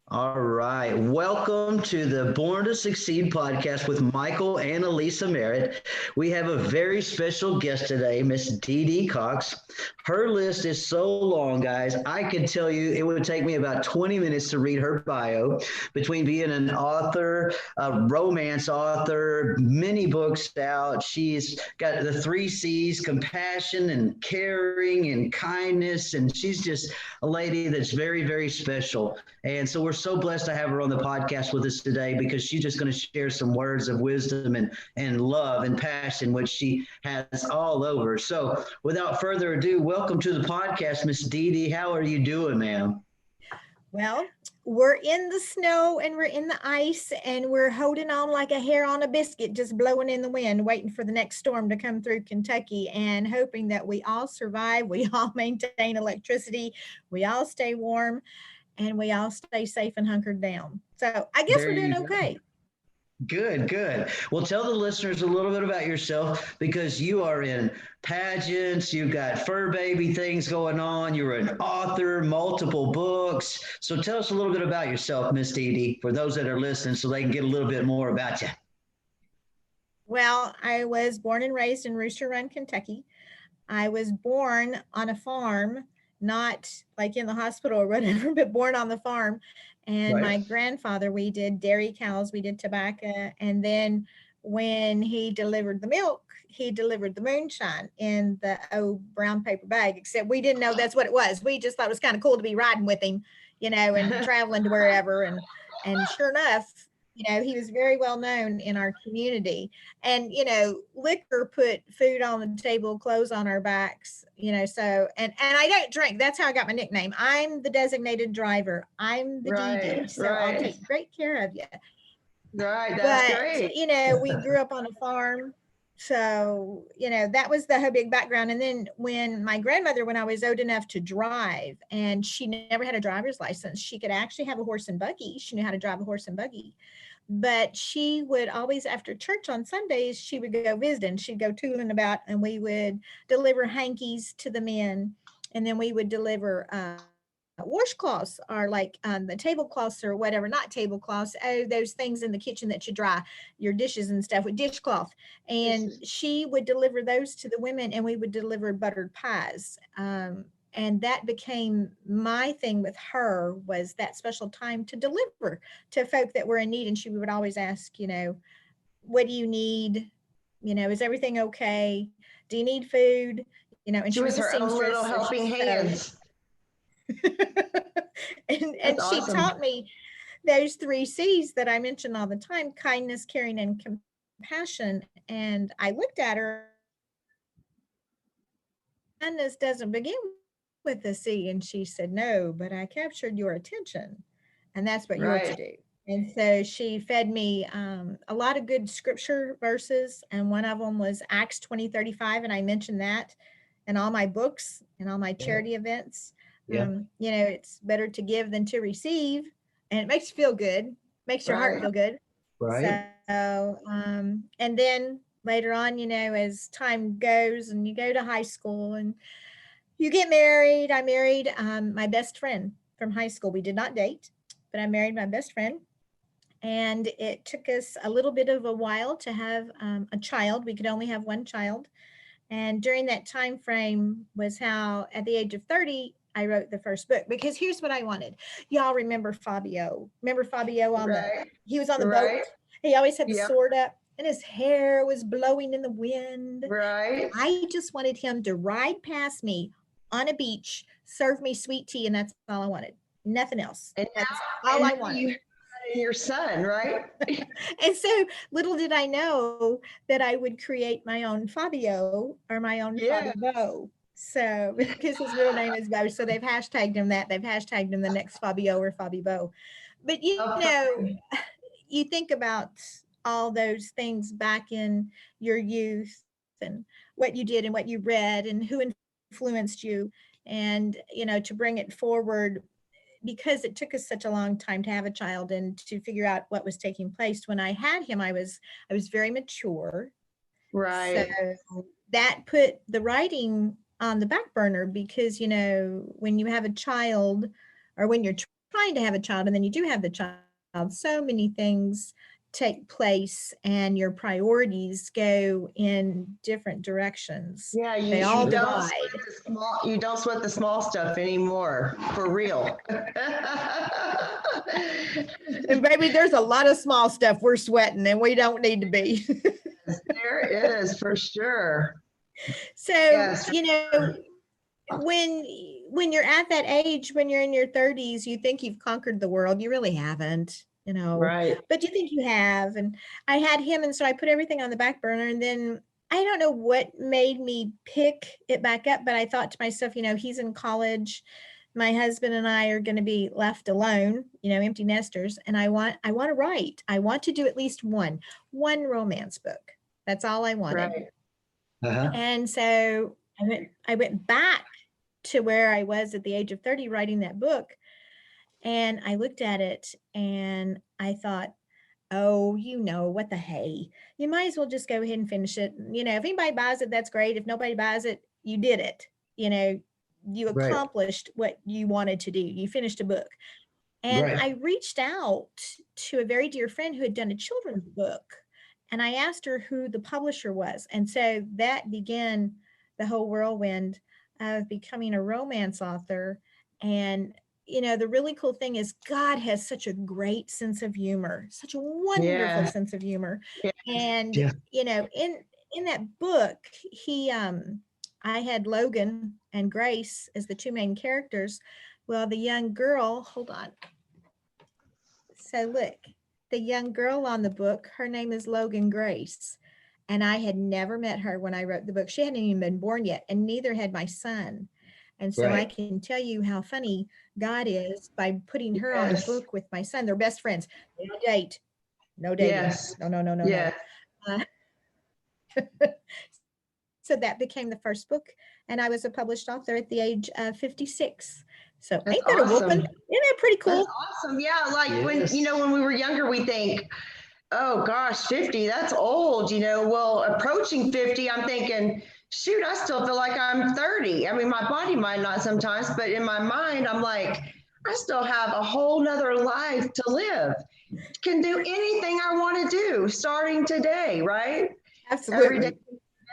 All right. Welcome to the Born to Succeed podcast with Michael and Alyssa Merritt. We have a very special guest today, Miss Dee Dee Cox. Her list is so long, guys. I could tell you it would take me about 20 minutes to read her bio between being an author, a romance author, many books out. She's got the three C's: compassion and caring and kindness. And she's just a lady that's very, very special. And so we're so blessed to have her on the podcast with us today because she's just going to share some words of wisdom and love and passion, which she has all over. So without further ado, welcome to the podcast, Miss Dee Dee. How are you doing, ma'am? Well, we're in the snow and we're in the ice and we're holding on like a hair on a biscuit, just blowing in the wind, waiting for the next storm to come through Kentucky and hoping that we all survive, we all maintain electricity, we all stay warm, and we all stay safe and hunkered down. So I guess There we're you doing go. okay. Good, good. Well, tell the listeners a little bit about yourself because you are in pageants, you've got fur baby things going on, you're an author, multiple books. So tell us a little bit about yourself, Miss Dee Dee, for those that are listening so they can get a little bit more about you. Well, I was born and raised in Rooster Run, Kentucky. I was born on a farm, not like in the hospital or whatever, but born on the farm. And Right. my grandfather, we did dairy cows, we did tobacco. And then when he delivered the milk, he delivered the moonshine in the old brown paper bag, except we didn't know that's what it was. We just thought it was kind of cool to be riding with him, and traveling to wherever. And sure enough, he was very well known in our community. And liquor put food on the table, clothes on our backs. So and I don't drink. That's how I got my nickname. I'm the designated driver. I'm the DD, Right, so I'll right, take great care of you. right. That's But great. we grew up on a farm, so that was the whole big background. And then when my grandmother, when I was old enough to drive, and she never had a driver's license, she could actually have a horse and buggy. She knew how to drive a horse and buggy, but she would always, after church on Sundays, she would go visiting. She'd go tooling about, and we would deliver hankies to the men, and then we would deliver washcloths, or like the tablecloths or whatever, not tablecloths, those things in the kitchen that you dry your dishes and stuff with dishcloth. And she would deliver those to the women, and we would deliver buttered pies. And that became my thing with her, was that special time to deliver to folk that were in need. And she would always ask, what do you need? Is everything okay? Do you need food? And She she was was a her own seamstress, little so she helping sewed. hands. And That's she awesome. taught me those three C's that I mention all the time: kindness, caring, and compassion. And I looked at her and I said, kindness doesn't begin with a C. And she said, no, but I captured your attention, and that's what you're to Right. do. And so she fed me a lot of good scripture verses. And one of them was Acts 20:35. And I mentioned that in all my books and all my Yeah, charity events. yeah. It's better to give than to receive. And it makes you feel good, makes your heart Right. feel good. Right. So, and then later on, as time goes and you go to high school and you get married, I married my best friend from high school. We did not date, but I married my best friend. And it took us a little bit of a while to have a child. We could only have one child. And during that time frame was how, at the age of 30, I wrote the first book, because here's what I wanted. Y'all remember Fabio? Remember Fabio Right. he was on the boat. Right. He always had the Yep. sword up and his hair was blowing in the wind. Right. I just wanted him to ride past me on a beach, serve me sweet tea, and that's all I wanted. Nothing else. And That's all now, I and now wanted. you have your son, right? And so little did I know that I would create my own Fabio, or my own Fabi Yeah. Bo. So because his middle name is Bo, so they've hashtagged him that. They've hashtagged him the next Fabio or Fabi Bo. But How fun. you think about all those things back in your youth, and what you did and what you read and who influenced you, and to bring it forward, because it took us such a long time to have a child and to figure out what was taking place. When I had him, I was very mature. So Right. that put the writing on the back burner, because when you have a child, or when you're trying trying to have a child and then you do have the child, so many things take place and your priorities go in different directions. Yeah, They all divide. You don't sweat the small stuff anymore, for real. And baby, there's a lot of small stuff we're sweating and we don't need to be. There is, for sure. So, Yes. when you're at that age, when you're in your 30s, you think you've conquered the world. You really haven't, Right. but you think you have. And I had him, and so I put everything on the back burner. And then I don't know what made me pick it back up, but I thought to myself, he's in college. My husband and I are going to be left alone, empty nesters. And I want to write. I want to do at least one romance book. That's all I wanted. Right. Uh-huh. And so I went back to where I was at the age of 30 writing that book. And I looked at it and I thought, oh, what the hey, you might as well just go ahead and finish it. If anybody buys it, that's great. If nobody buys it, you did it. You accomplished what you wanted to do. You finished a book. And I reached out to a very dear friend who had done a children's book. And I asked her who the publisher was. And so that began the whole whirlwind of becoming a romance author. And, the really cool thing is God has such a great sense of humor, such a wonderful sense of humor. Yeah. And, in that book, I had Logan and Grace as the two main characters. Well, the young girl, hold on. So look, the young girl on the book, her name is Logan Grace. And I had never met her when I wrote the book. She hadn't even been born yet, and neither had my son. And so I can tell you how funny God is by putting her on the book with my son. They're best friends. They don't date. No dating. Yes. No. Yes. So that became the first book. And I was a published author at the age of 56. So That's ain't that awesome. a whooping? Isn't that pretty cool? That's awesome. Yeah. Like when we were younger, we think, oh gosh, 50, that's old, well, approaching 50, I'm thinking, shoot, I still feel like I'm 30. I mean, my body might not sometimes, but in my mind, I'm like, I still have a whole nother life to live. Can do anything I want to do starting today, right? Absolutely. Every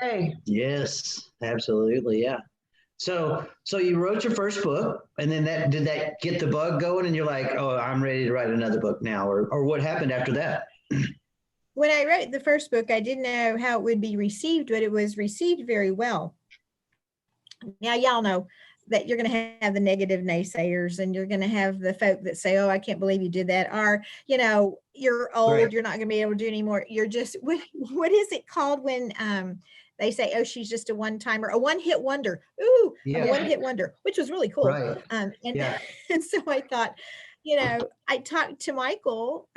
day. Yes, absolutely. Yeah. So you wrote your first book, and then did that get the bug going, and you're like, oh, I'm ready to write another book now, or what happened after that? When I wrote the first book, I didn't know how it would be received, but it was received very well. Now, y'all know that you're going to have the negative naysayers, and you're going to have the folk that say, oh, I can't believe you did that. Or, you're old, you're not going to be able to do anymore. You're just, what is it called when they say, oh, she's just a one-timer, a one-hit wonder. Ooh, a one-hit wonder, which was really cool. Right. And so I thought, I talked to Michael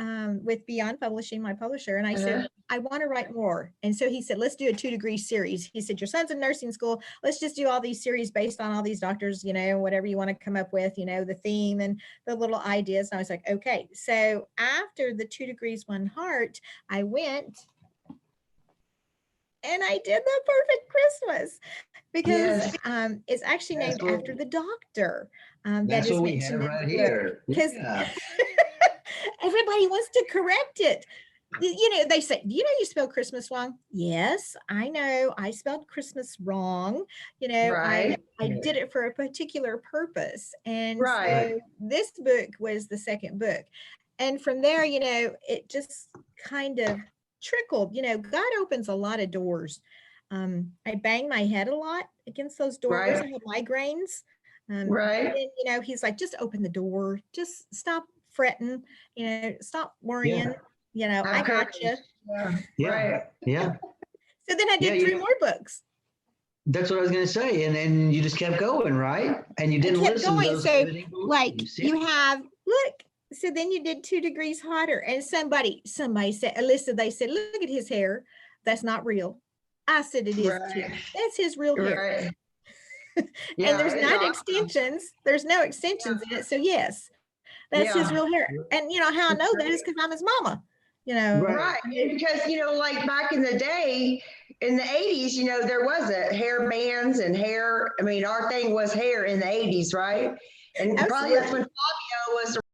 with Beyond Publishing, my publisher, and I said, I want to write more. And so he said, let's do a 2-degree series. He said, your son's in nursing school. Let's just do all these series based on all these doctors, whatever you want to come up with, the theme and the little ideas. And I was like, okay. So after the 2 Degrees, 1 Heart, I went and I did The Perfect Christmas because it's actually named after the doctor. That's what we have right here. Because everybody wants to correct it. They say, you spelled Christmas wrong. Yes, I know. I spelled Christmas wrong. I did it for a particular purpose. And so this book was the second book. And from there, it just kind of trickled. God opens a lot of doors. I bang my head a lot against those doors. I have migraines. And, he's like, just open the door. Just stop fretting. Stop worrying. I got you. Yeah. So then I did 3 more books. That's what I was going to say. And then you just kept going, right? And you didn't listen to those. So like you have, look, so then you did 2 Degrees Hotter. And somebody said, Alyssa, they said, look at his hair. That's not real. I said, it is too. That's his real hair. And there's not extensions. There's no extensions in it. So yes, that's his real hair. And how I know that is because I'm his mama. Right. Because, like back in the day, in the 80s, there was a hair bands and hair. I mean, our thing was hair in the 80s, right? And probably that's when Fabio was